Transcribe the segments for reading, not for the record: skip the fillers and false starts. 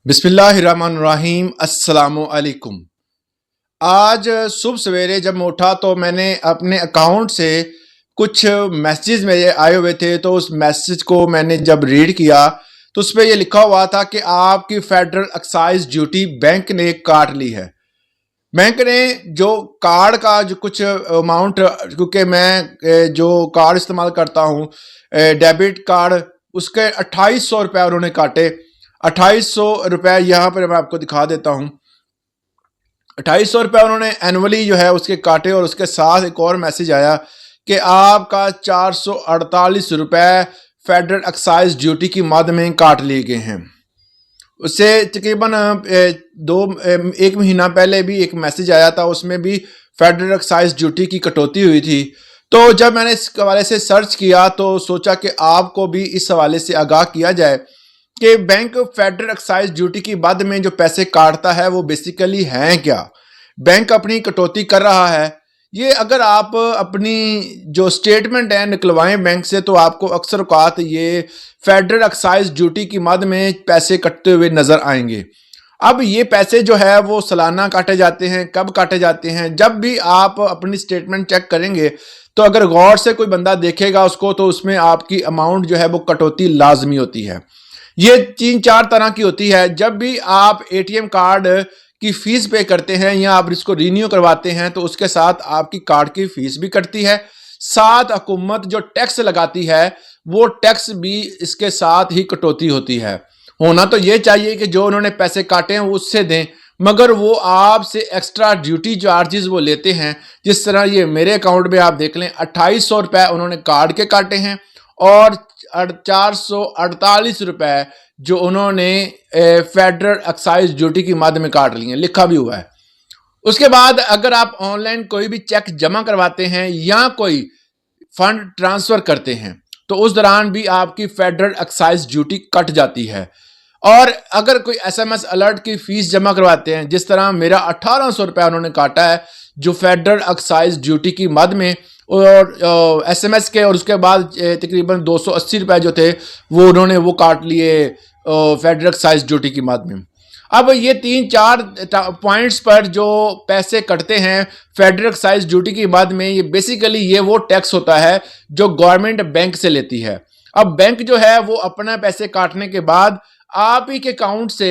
बिस्मिल्लाहिर्रहमानिर्रहीम अस्सलामुअलैकुम। आज सुबह सवेरे जब मैं उठा तो मैंने अपने अकाउंट से कुछ मैसेजेस मेरे आए हुए थे, तो उस मैसेज को मैंने जब रीड किया तो उस पर यह लिखा हुआ था कि आपकी फेडरल एक्साइज ड्यूटी बैंक ने काट ली है। बैंक ने जो कार्ड का जो कुछ अमाउंट, क्योंकि मैं जो कार्ड इस्तेमाल करता हूँ डेबिट कार्ड, उसके 2800 रुपये उन्होंने काटे। 2800 रुपये यहाँ पर मैं आपको दिखा देता हूँ। 2800 रुपये उन्होंने एनुअली जो है उसके काटे, और उसके साथ एक और मैसेज आया कि आपका 448 रुपये फेडरल एक्साइज ड्यूटी की मद में काट लिए गए हैं। उससे तकरीबन एक महीना पहले भी एक मैसेज आया था, उसमें भी फेडरल एक्साइज ड्यूटी की कटौती हुई थी। तो जब मैंने इस हवाले से सर्च किया तो सोचा कि आपको भी इस हवाले से आगाह किया जाए कि बैंक फेडरल एक्साइज ड्यूटी की बाद में जो पैसे काटता है वो बेसिकली हैं क्या। बैंक अपनी कटौती कर रहा है। ये अगर आप अपनी जो स्टेटमेंट है निकलवाएं बैंक से, तो आपको अक्सर औकात ये फेडरल एक्साइज ड्यूटी की मद में पैसे कटते हुए नजर आएंगे। अब ये पैसे जो है वो सालाना काटे जाते हैं। कब काटे जाते हैं? जब भी आप अपनी स्टेटमेंट चेक करेंगे तो अगर गौर से कोई बंदा देखेगा उसको, तो उसमें आपकी अमाउंट जो है वो कटौती लाजमी होती है। ये 3-4 तरह की होती है। जब भी आप एटीएम कार्ड की फीस पे करते हैं या आप इसको रीन्यू करवाते हैं तो उसके साथ आपकी कार्ड की फीस भी कटती है। साथ हुकूमत जो टैक्स लगाती है वो टैक्स भी इसके साथ ही कटौती होती है। होना तो ये चाहिए कि जो उन्होंने पैसे काटे हैं वो उससे दें, मगर वो आपसे एक्स्ट्रा ड्यूटी चार्जेस वो लेते हैं। जिस तरह ये मेरे अकाउंट में आप देख लें, 2800 रुपये उन्होंने कार्ड के काटे हैं और 448 रुपये जो उन्होंने फेडरल एक्साइज ड्यूटी की मद में काट लिए हैं, लिखा भी हुआ है। उसके बाद अगर आप ऑनलाइन कोई भी चेक जमा करवाते हैं या कोई फंड ट्रांसफर करते हैं तो उस दौरान भी आपकी फेडरल एक्साइज ड्यूटी कट जाती है। और अगर कोई एसएमएस अलर्ट की फीस जमा करवाते हैं, जिस तरह मेरा 1800 रुपये उन्होंने काटा है जो फेडरल एक्साइज ड्यूटी की मद में, और एसएमएस के, और उसके बाद तकरीबन 280 रुपये जो थे वो उन्होंने वो काट लिए फेडरल एक्साइज ड्यूटी की मद में। अब ये 3-4 पॉइंट्स पर जो पैसे कटते हैं फेडरल एक्साइज ड्यूटी की मद में, ये बेसिकली ये वो टैक्स होता है जो गवर्नमेंट बैंक से लेती है। अब बैंक जो है वो अपना पैसे काटने के बाद आप ही के अकाउंट से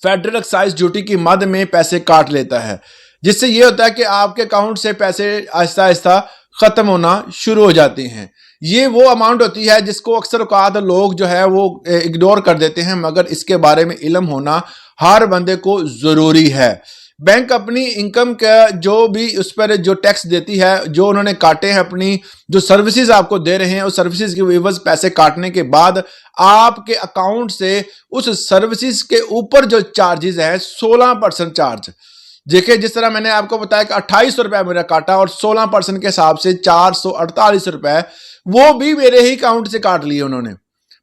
फेडरल एक्साइज ड्यूटी की मद में पैसे काट लेता है, जिससे ये होता है कि आपके अकाउंट से पैसे आहिस्ता आहिस्ता खत्म होना शुरू हो जाते हैं। ये वो अमाउंट होती है जिसको अक्सर औकात लोग जो है वो इग्नोर कर देते हैं, मगर इसके बारे में इल्म होना हर बंदे को जरूरी है। बैंक अपनी इनकम का जो भी उस पर जो टैक्स देती है, जो उन्होंने काटे हैं, अपनी जो सर्विसेज आपको दे रहे हैं उस सर्विसेज के एवज पैसे काटने के बाद आपके अकाउंट से उस सर्विसेज के ऊपर जो चार्जेस हैं 16% चार्ज। देखिए, जिस तरह मैंने आपको बताया कि 2800 रुपये मेरा काटा और 16% के हिसाब से 448 रुपये वो भी मेरे ही अकाउंट से काट लिए उन्होंने।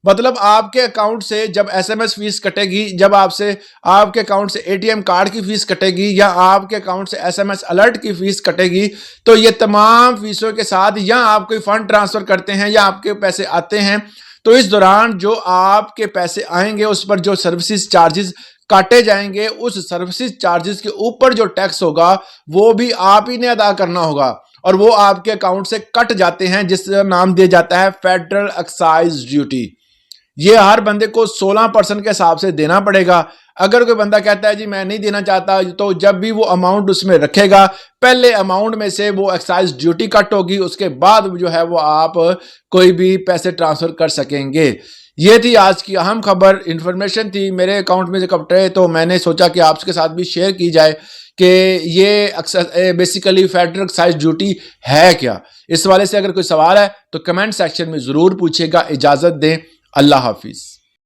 मतलब आपके अकाउंट से जब एसएमएस फीस कटेगी, जब आपसे आपके अकाउंट से एटीएम कार्ड की फीस कटेगी या आपके अकाउंट से एसएमएस अलर्ट की फीस कटेगी, तो ये तमाम फीसों के साथ, या आप कोई फंड ट्रांसफर करते हैं या आपके पैसे आते हैं, तो इस दौरान जो आपके पैसे आएंगे उस पर जो सर्विसेज चार्जेस काटे जाएंगे, उस सर्विसेज चार्जेस के ऊपर जो टैक्स होगा वो भी आप ही ने अदा करना होगा, और वो आपके अकाउंट से कट जाते हैं, जिसका नाम दिया जाता है फेडरल एक्साइज ड्यूटी। ये हर बंदे को 16% के हिसाब से देना पड़ेगा। अगर कोई बंदा कहता है जी मैं नहीं देना चाहता, तो जब भी वो अमाउंट उसमें रखेगा, पहले अमाउंट में से वो एक्साइज ड्यूटी कट होगी, उसके बाद जो है वो आप कोई भी पैसे ट्रांसफर कर सकेंगे। ये थी आज की अहम खबर, इंफॉर्मेशन थी। मेरे अकाउंट में से कटे तो मैंने सोचा कि आपके साथ भी शेयर की जाए कि ये बेसिकली फेडरल एक्साइज ड्यूटी है क्या। इस वाले से अगर कोई सवाल है तो कमेंट सेक्शन में ज़रूर पूछेगा। इजाज़त दें, अल्लाह हाफिज़।